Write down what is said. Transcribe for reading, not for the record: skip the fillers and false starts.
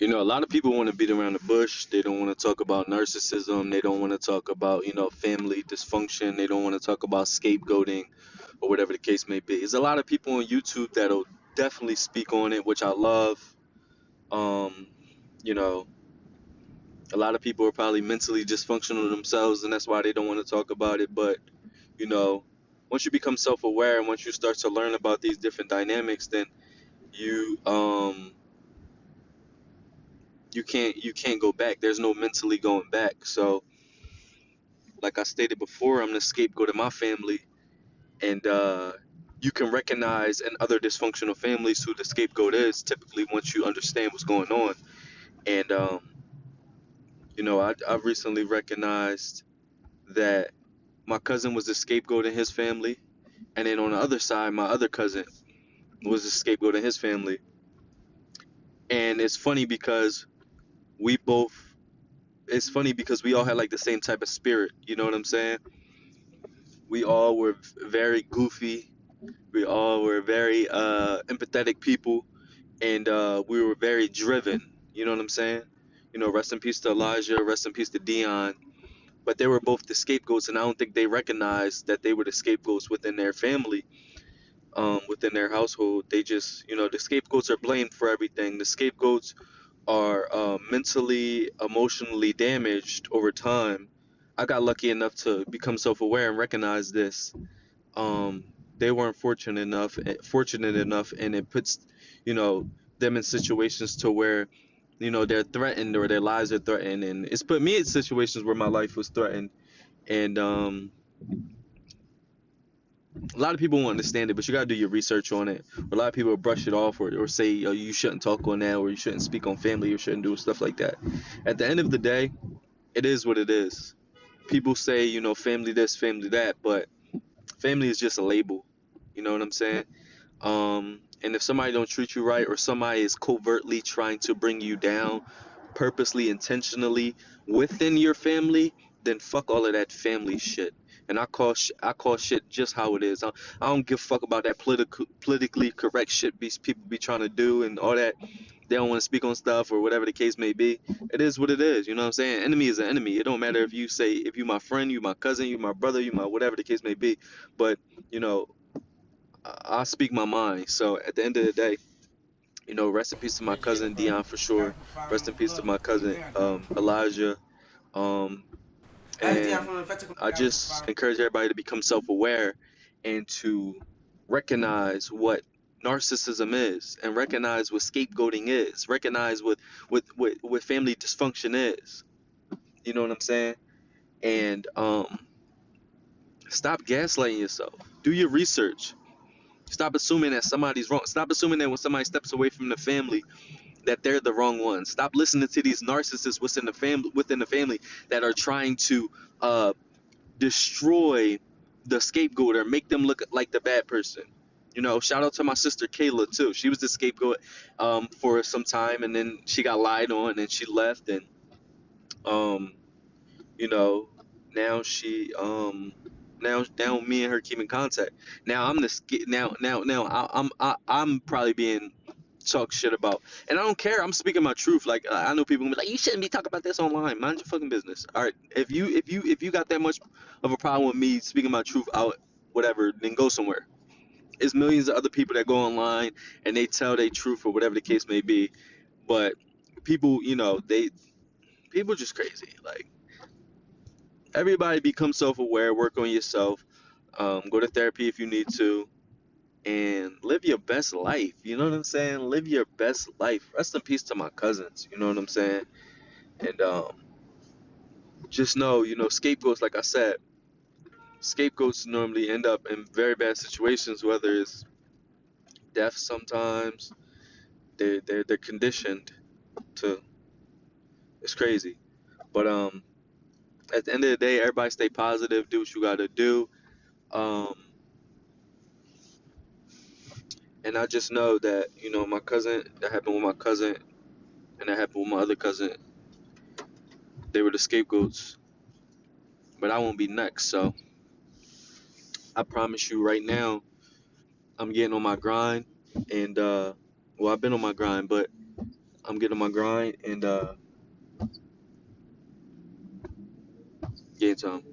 A lot of people want to beat around the bush. They don't want to talk about narcissism. They don't want to talk about, family dysfunction. They don't want to talk about scapegoating or whatever the case may be. There's a lot of people on YouTube that'll definitely speak on it, which I love. Um, you know, a lot of people are probably mentally dysfunctional themselves, and that's why they don't want to talk about it. But, you know, once you become self-aware and once you start to learn about these different dynamics, then you you can't go back. There's no mentally going back. So like I stated before, I'm the scapegoat of my family, and you can recognize in other dysfunctional families who the scapegoat is. Typically, once you understand what's going on, and I recently recognized that my cousin was the scapegoat in his family, and then on the other side, my other cousin was the scapegoat in his family. And we both. It's funny because we all had like the same type of spirit. You know what I'm saying? We all were very goofy. We all were very empathetic people, and we were very driven. You know what I'm saying? Rest in peace to Elijah, rest in peace to Dion. But they were both the scapegoats, and I don't think they recognized that they were the scapegoats within their family, within their household. They just, the scapegoats are blamed for everything. The scapegoats are mentally, emotionally damaged over time. I got lucky enough to become self-aware and recognize this. They weren't fortunate enough, and it puts, you know, them in situations to where, they're threatened or their lives are threatened, and it's put me in situations where my life was threatened. And a lot of people won't understand it, but you gotta do your research on it. A lot of people brush it off, or say, oh, you shouldn't talk on that, or you shouldn't speak on family, or shouldn't do stuff like that. At the end of the day, it is what it is. People say, family this, family that, but family is just a label. You know what I'm saying? And if somebody don't treat you right, or somebody is covertly trying to bring you down, purposely, intentionally within your family, then fuck all of that family shit. And I call shit just how it is. I don't give a fuck about that politically correct shit these people be trying to do and all that. They don't want to speak on stuff or whatever the case may be. It is what it is. You know what I'm saying? Enemy is an enemy. It don't matter if you my friend, you my cousin, you my brother, you my whatever the case may be. But you know I speak my mind. So at the end of the day, rest in peace to my cousin Dion for sure. Rest in peace to my cousin Elijah. Um, and I just encourage everybody to become self-aware and to recognize what narcissism is, and recognize what scapegoating is, recognize what family dysfunction is. You know what I'm saying? And stop gaslighting yourself. Do your research. Stop assuming that somebody's wrong. Stop assuming that when somebody steps away from the family, that they're the wrong ones. Stop listening to these narcissists within the family that are trying to destroy the scapegoat or make them look like the bad person. Shout out to my sister Kayla too. She was the scapegoat for some time, and then she got lied on, and she left, and um, you know, now she now me and her keep in contact. Now I'm the now I'm probably being talk shit about, and I don't care. I'm speaking my truth. Like I know people be like, you shouldn't be talking about this online. Mind your fucking business. All right, if you got that much of a problem with me speaking my truth out, whatever, then go somewhere. There's millions of other people that go online and they tell their truth or whatever the case may be, but people, people just crazy. Like everybody become self-aware, work on yourself, go to therapy if you need to, and live your best life. You know what I'm saying? Live your best life. Rest in peace to my cousins. You know what I'm saying? And just know, scapegoats. Like I said, scapegoats normally end up in very bad situations. Whether it's death, sometimes they're conditioned to. It's crazy. But at the end of the day, everybody stay positive. Do what you gotta do. Um, and I just know that my cousin. That happened with my cousin, and that happened with my other cousin. They were the scapegoats, but I won't be next. So I promise you right now, I'm getting on my grind, and well, I've been on my grind, but I'm getting my grind and getting to 'em.